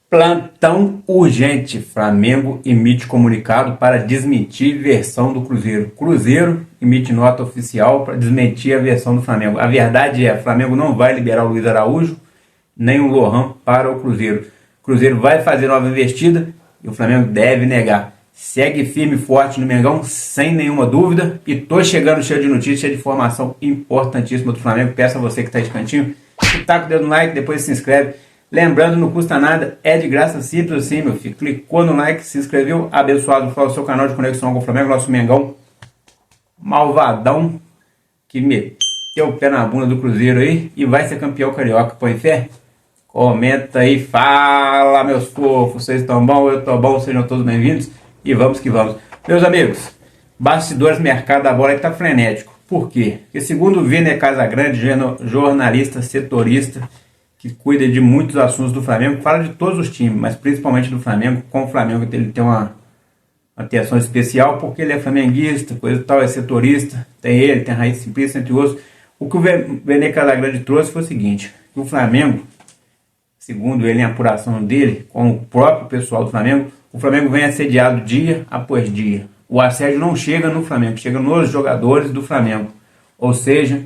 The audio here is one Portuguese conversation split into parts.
Plantão urgente. Flamengo emite comunicado para desmentir versão do Cruzeiro. Cruzeiro emite nota oficial para desmentir a versão do Flamengo. A verdade é, o Flamengo não vai liberar o Luiz Araújo, nem o Lohan para o Cruzeiro. O Cruzeiro vai fazer nova investida e o Flamengo deve negar. Segue firme e forte no Mengão, sem nenhuma dúvida. E tô chegando cheio de notícias, cheio de informação importantíssima do Flamengo. Peço a você que está de cantinho, que taca o dedo no like, depois se inscreve. Lembrando, não custa nada, é de graça, simples assim, meu filho. Clicou no like, se inscreveu, abençoado foi o seu canal de conexão com o Flamengo, nosso Mengão malvadão, que meteu o pé na bunda do Cruzeiro aí e vai ser campeão carioca. Põe fé? Comenta aí, fala, meus fofos, vocês estão bom? Eu tô bom, sejam todos bem-vindos e vamos que vamos. Meus amigos, bastidores mercado da bola está frenético. Por quê? Porque segundo o Viner Casagrande, jornalista setorista, que cuida de muitos assuntos do Flamengo, fala de todos os times, mas principalmente do Flamengo. Com o Flamengo ele tem uma atenção especial, porque ele é flamenguista, coisa e tal, é setorista, tem ele, tem a Raiz Simplícia, entre outros. O que o Vene Casagrande trouxe foi o seguinte, que o Flamengo, segundo ele, em apuração dele, com o próprio pessoal do Flamengo, o Flamengo vem assediado dia após dia. O assédio não chega no Flamengo, chega nos jogadores do Flamengo. Ou seja,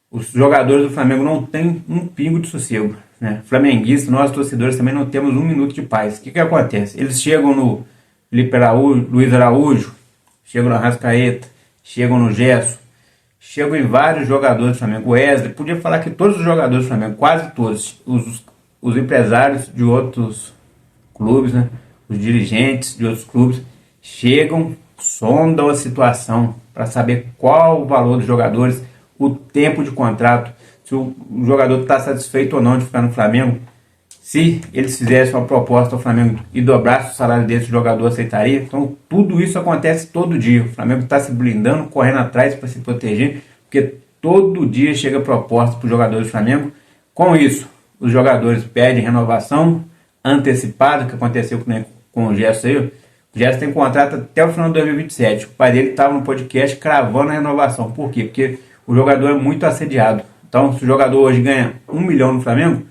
os jogadores do Flamengo não têm um pingo de sossego, né? Flamenguistas, nós torcedores também não temos um minuto de paz. O que acontece? Eles chegam no Felipe Araújo, Luiz Araújo, chegam no Arrascaeta, chegam no Gerson, chegam em vários jogadores do Flamengo. O Wesley, podia falar que todos os jogadores do Flamengo, quase todos, os empresários de outros clubes, né? Os dirigentes de outros clubes, chegam, sondam a situação para saber qual o valor dos jogadores, o tempo de contrato, se o jogador está satisfeito ou não de ficar no Flamengo. Se eles fizessem uma proposta ao Flamengo e dobrasse o salário desse jogador, aceitaria? Então tudo isso acontece todo dia. O Flamengo está se blindando, correndo atrás para se proteger, porque todo dia chega proposta para os jogadores do Flamengo. Com isso, os jogadores pedem renovação antecipada, que aconteceu com o Gerson aí. O Gerson tem contrato até o final de 2027. O pai dele estava no podcast cravando a renovação. Por quê? Porque o jogador é muito assediado. Então, se o jogador hoje ganha 1 milhão no Flamengo,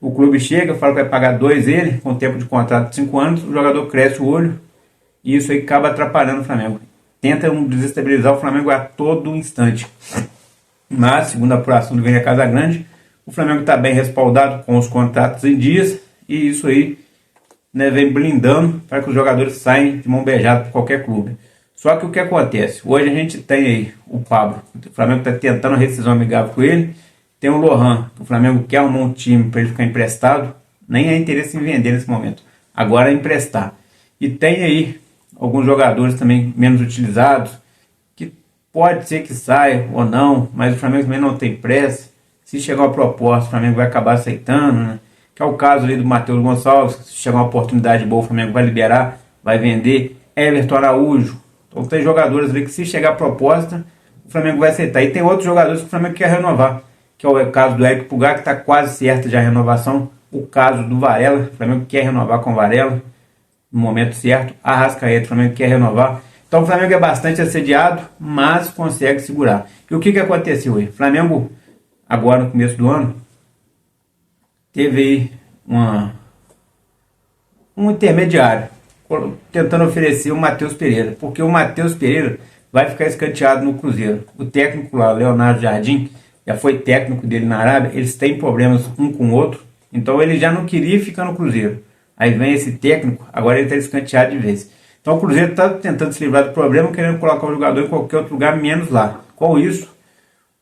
o clube chega, fala que vai pagar 2 ele, com tempo de contrato de 5 anos, o jogador cresce o olho e isso aí acaba atrapalhando o Flamengo. Tenta desestabilizar o Flamengo a todo instante. Mas, segundo a apuração do Vene Casagrande, o Flamengo está bem respaldado com os contratos em dias e isso aí, né, vem blindando para que os jogadores saiam de mão beijada para qualquer clube. Só que o que acontece? Hoje a gente tem aí o Pablo. O Flamengo está tentando a rescisão amigável com ele. Tem o Lohan, que o Flamengo quer arrumar um time para ele ficar emprestado. Nem há interesse em vender nesse momento. Agora é emprestar. E tem aí alguns jogadores também menos utilizados, que pode ser que saia ou não, mas o Flamengo também não tem pressa. Se chegar uma proposta, o Flamengo vai acabar aceitando, né? Que é o caso ali do Matheus Gonçalves. Se chegar uma oportunidade boa, o Flamengo vai liberar, vai vender. Everton Araújo. Então tem jogadores ali que, se chegar a proposta, o Flamengo vai aceitar. E tem outros jogadores que o Flamengo quer renovar, que é o caso do Eric Pulgar, que está quase certo já a renovação. O caso do Varela, o Flamengo quer renovar com o Varela no momento certo. A Arrascaeta, o Flamengo quer renovar. Então o Flamengo é bastante assediado, mas consegue segurar. E o que aconteceu aí? O Flamengo, agora no começo do ano, teve aí um intermediário, tentando oferecer o Matheus Pereira, porque o Matheus Pereira vai ficar escanteado no Cruzeiro. O técnico lá, Leonardo Jardim, já foi técnico dele na Arábia, eles têm problemas um com o outro, então ele já não queria ficar no Cruzeiro. Aí vem esse técnico, agora ele está escanteado de vez. Então o Cruzeiro está tentando se livrar do problema, querendo colocar o jogador em qualquer outro lugar, menos lá. Com isso,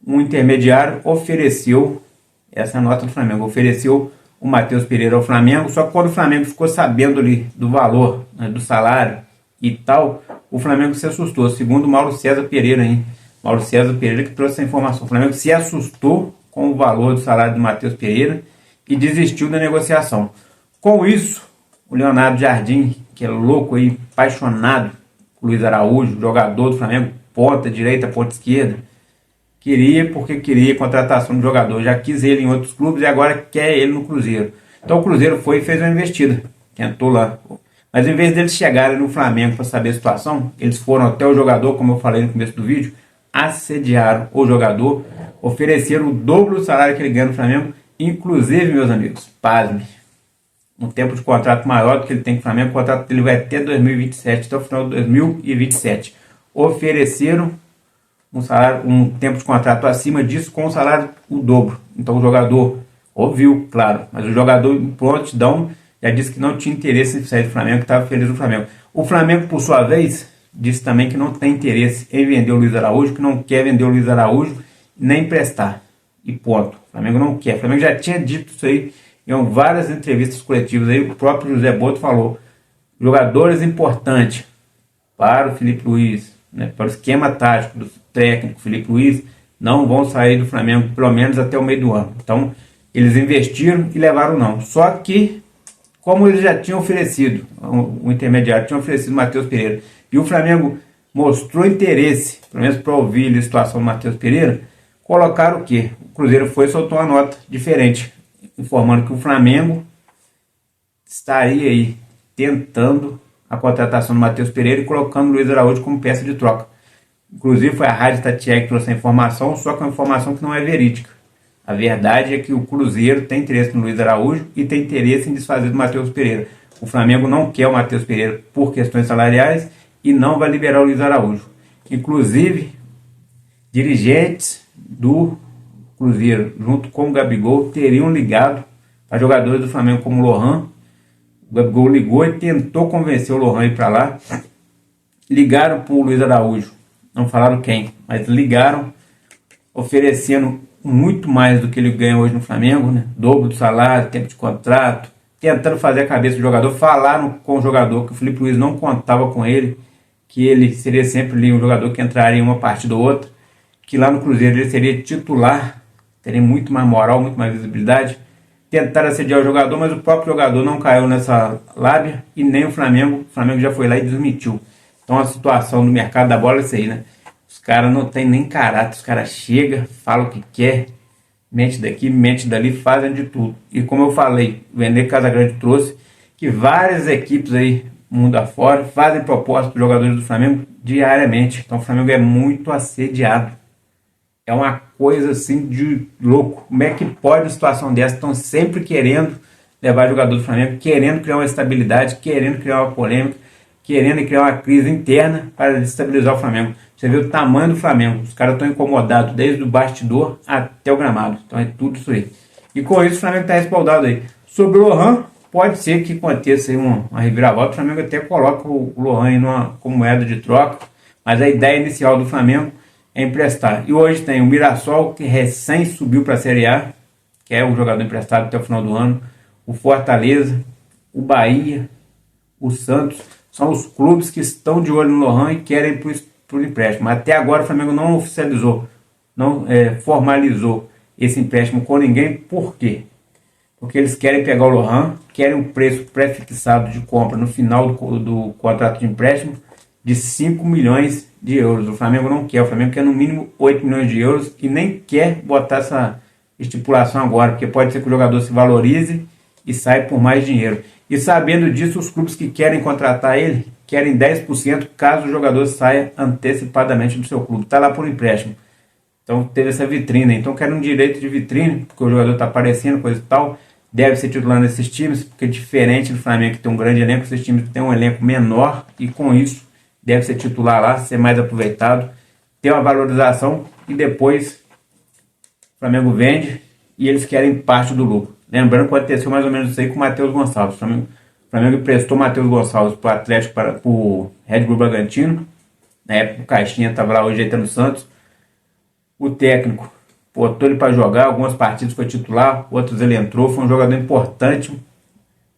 um intermediário ofereceu essa nota do Flamengo, ofereceu o Matheus Pereira ao Flamengo, só que quando o Flamengo ficou sabendo ali do valor, né, do salário e tal, o Flamengo se assustou, segundo o Mauro César Pereira, hein? Mauro César Pereira que trouxe essa informação. O Flamengo se assustou com o valor do salário do Matheus Pereira e desistiu da negociação. Com isso, o Leonardo Jardim, que é louco aí, apaixonado por Luiz Araújo, jogador do Flamengo, ponta direita, ponta esquerda, queria a contratação do jogador, já quis ele em outros clubes e agora quer ele no Cruzeiro. Então o Cruzeiro foi e fez uma investida, tentou lá. Mas em vez deles chegarem no Flamengo para saber a situação, eles foram até o jogador, como eu falei no começo do vídeo, assediaram o jogador, ofereceram o dobro do salário que ele ganha no Flamengo. Inclusive, meus amigos, pasme, um tempo de contrato maior do que ele tem com o Flamengo. O contrato dele vai até 2027, até o final de 2027. Ofereceram um tempo de contrato acima disso com um salário o dobro. Então o jogador ouviu, claro, mas o jogador em prontidão já disse que não tinha interesse em sair do Flamengo, que estava feliz no Flamengo. O Flamengo, por sua vez, disse também que não tem interesse em vender o Luiz Araújo, que não quer vender o Luiz Araújo nem emprestar. E ponto. O Flamengo não quer. O Flamengo já tinha dito isso aí em várias entrevistas coletivas. Aí o próprio José Boto falou: jogadores importantes para o Felipe Luiz, né, para o esquema tático do técnico Felipe Luiz, não vão sair do Flamengo pelo menos até o meio do ano. Então eles investiram e levaram não. Só que, como eles já tinham oferecido, o intermediário tinha oferecido o Matheus Pereira, e o Flamengo mostrou interesse, pelo menos para ouvir a situação do Matheus Pereira, colocaram o quê? O Cruzeiro foi e soltou uma nota diferente, informando que o Flamengo estaria aí tentando a contratação do Matheus Pereira e colocando o Luiz Araújo como peça de troca. Inclusive foi a Rádio Tatiaia que trouxe a informação, só que é uma informação que não é verídica. A verdade é que o Cruzeiro tem interesse no Luiz Araújo e tem interesse em desfazer do Matheus Pereira. O Flamengo não quer o Matheus Pereira por questões salariais e não vai liberar o Luiz Araújo. Inclusive, dirigentes do Cruzeiro, junto com o Gabigol, teriam ligado a jogadores do Flamengo como o Lohan. O Gabigol ligou e tentou convencer o Lohan a ir para lá. Ligaram para o Luiz Araújo, não falaram quem, mas ligaram oferecendo muito mais do que ele ganha hoje no Flamengo, né? Dobro do salário, tempo de contrato, tentando fazer a cabeça do jogador. Falaram com o jogador que o Felipe Luiz não contava com ele, que ele seria sempre ali um jogador que entraria em uma partida ou outra, que lá no Cruzeiro ele seria titular, teria muito mais moral, muito mais visibilidade. Tentaram assediar o jogador, mas o próprio jogador não caiu nessa lábia e nem o Flamengo. O Flamengo já foi lá e desmentiu. Então a situação do mercado da bola é isso aí, né? Os caras não tem nem caráter, os caras chegam, falam o que quer, mente daqui, mente dali, fazem de tudo. E como eu falei, o Vender Casagrande trouxe que várias equipes aí, mundo afora, fazem propostas para os jogadores do Flamengo diariamente. Então o Flamengo é muito assediado. É uma coisa assim de louco. Como é que pode uma situação dessa? Estão sempre querendo levar jogador do Flamengo, querendo criar uma estabilidade, querendo criar uma polêmica, querendo criar uma crise interna para destabilizar o Flamengo. Você vê o tamanho do Flamengo. Os caras estão incomodados desde o bastidor até o gramado. Então é tudo isso aí. E com isso o Flamengo está respaldado aí. Sobre o Lohan, pode ser que aconteça aí uma reviravolta. O Flamengo até coloca o Lohan aí como moeda de troca. Mas a ideia inicial do Flamengo é emprestar. E hoje tem o Mirassol, que recém subiu para a Série A, que é o jogador emprestado até o final do ano. O Fortaleza, o Bahia, o Santos. São os clubes que estão de olho no Lohan e querem ir para o empréstimo. Mas até agora o Flamengo não oficializou, não formalizou esse empréstimo com ninguém. Por quê? Porque eles querem pegar o Lohan, querem um preço pré-fixado de compra no final do contrato de empréstimo de 5 milhões de euros. O Flamengo não quer, o Flamengo quer no mínimo 8 milhões de euros e nem quer botar essa estipulação agora, porque pode ser que o jogador se valorize e saia por mais dinheiro. E sabendo disso, os clubes que querem contratar ele querem 10% caso o jogador saia antecipadamente do seu clube. Está lá por empréstimo. Então teve essa vitrine. Então querem um direito de vitrine, porque o jogador está aparecendo, coisa e tal. Deve ser titular nesses times, porque diferente do Flamengo, que tem um grande elenco, esses times têm um elenco menor e com isso deve ser titular lá, ser mais aproveitado, ter uma valorização e depois o Flamengo vende e eles querem parte do lucro. Lembrando que aconteceu mais ou menos isso aí com o Matheus Gonçalves. O Flamengo emprestou o Matheus Gonçalves para o Atlético, para o Red Bull Bragantino. Na época o Caixinha estava lá ajeitando o Santos. O técnico botou ele para jogar, algumas partidas foi titular, outros ele entrou. Foi um jogador importante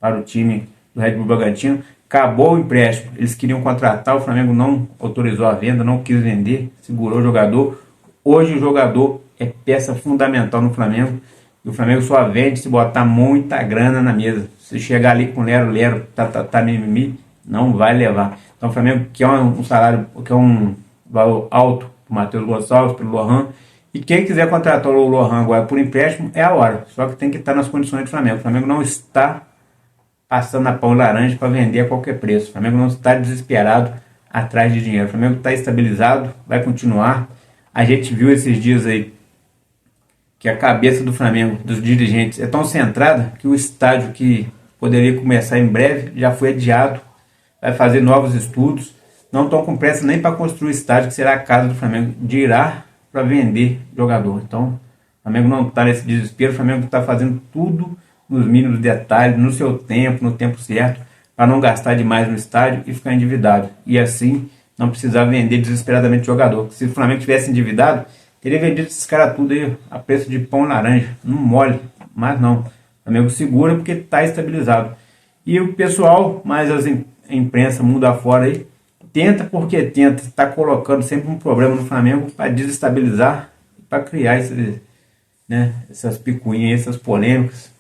para o time do Red Bull Bragantino. Acabou o empréstimo, eles queriam contratar, o Flamengo não autorizou a venda, não quis vender, segurou o jogador. Hoje o jogador é peça fundamental no Flamengo. E o Flamengo só vende se botar muita grana na mesa. Se chegar ali com lero, mimimi, não vai levar. Então o Flamengo quer um salário, quer um valor alto para o Matheus Gonçalves, pelo Lohan. E quem quiser contratar o Lohan agora por empréstimo, é a hora. Só que tem que estar nas condições do Flamengo. O Flamengo não está passando a pão laranja para vender a qualquer preço. O Flamengo não está desesperado atrás de dinheiro. O Flamengo está estabilizado, vai continuar. A gente viu esses dias aí que a cabeça do Flamengo, dos dirigentes, é tão centrada que o estádio que poderia começar em breve, já foi adiado, vai fazer novos estudos, não estão com pressa nem para construir o estádio, que será a casa do Flamengo, dirá para vender jogador. Então, o Flamengo não está nesse desespero, o Flamengo está fazendo tudo nos mínimos detalhes, no seu tempo, no tempo certo, para não gastar demais no estádio e ficar endividado. E assim, não precisar vender desesperadamente jogador. Se o Flamengo tivesse endividado, teria vendido esses caras tudo aí a preço de pão laranja, não mole, mas não. O Flamengo segura porque está estabilizado. E o pessoal, mais a imprensa mundo afora aí, tenta porque tenta, está colocando sempre um problema no Flamengo para desestabilizar, para criar essas picuinhas, essas polêmicas.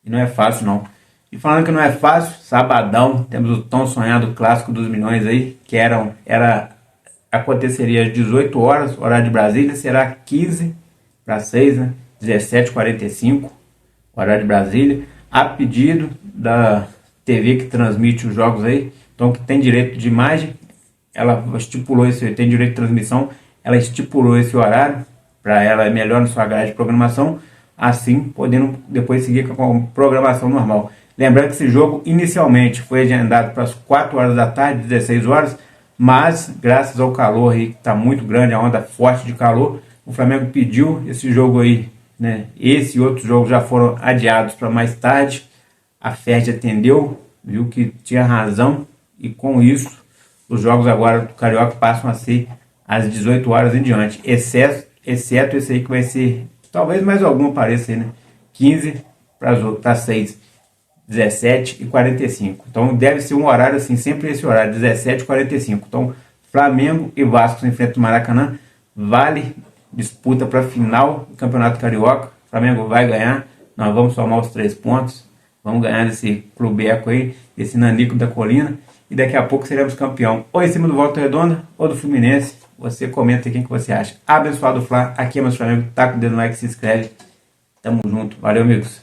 E não é fácil não. E falando que não é fácil, sabadão, temos o tão sonhado clássico dos milhões aí, que aconteceria às 18 horas, horário de Brasília, será 15 para 6, né? 17h45, horário de Brasília, a pedido da TV que transmite os jogos aí, então que tem direito de imagem, ela estipulou tem direito de transmissão, ela estipulou esse horário, para ela é melhor na sua grade de programação, assim podendo depois seguir com a programação normal. Lembrando que esse jogo inicialmente foi agendado para as 4 horas da tarde, 16 horas, mas graças ao calor aí, que está muito grande, a onda forte de calor, o Flamengo pediu esse jogo aí, né? Esse e outros jogos já foram adiados para mais tarde. A FERJ atendeu, viu que tinha razão, e com isso os jogos agora do Carioca passam a ser às 18 horas em diante, exceto esse aí que vai ser, talvez mais algum apareça aí, né? 15 para 6, 17h45. Então deve ser um horário assim, sempre esse horário, 17h45. Então Flamengo e Vasco se enfrentam no Maracanã, vale disputa para a final do Campeonato Carioca. O Flamengo vai ganhar, nós vamos somar os 3 pontos, vamos ganhar esse clubeco aí, esse nanico da colina, e daqui a pouco seremos campeão, ou em cima do Volta Redonda, ou do Fluminense. Você comenta aí quem que você acha. Abençoado Fla, aqui é meu Flamengo, tá com o dedo no like, se inscreve, tamo junto, valeu amigos.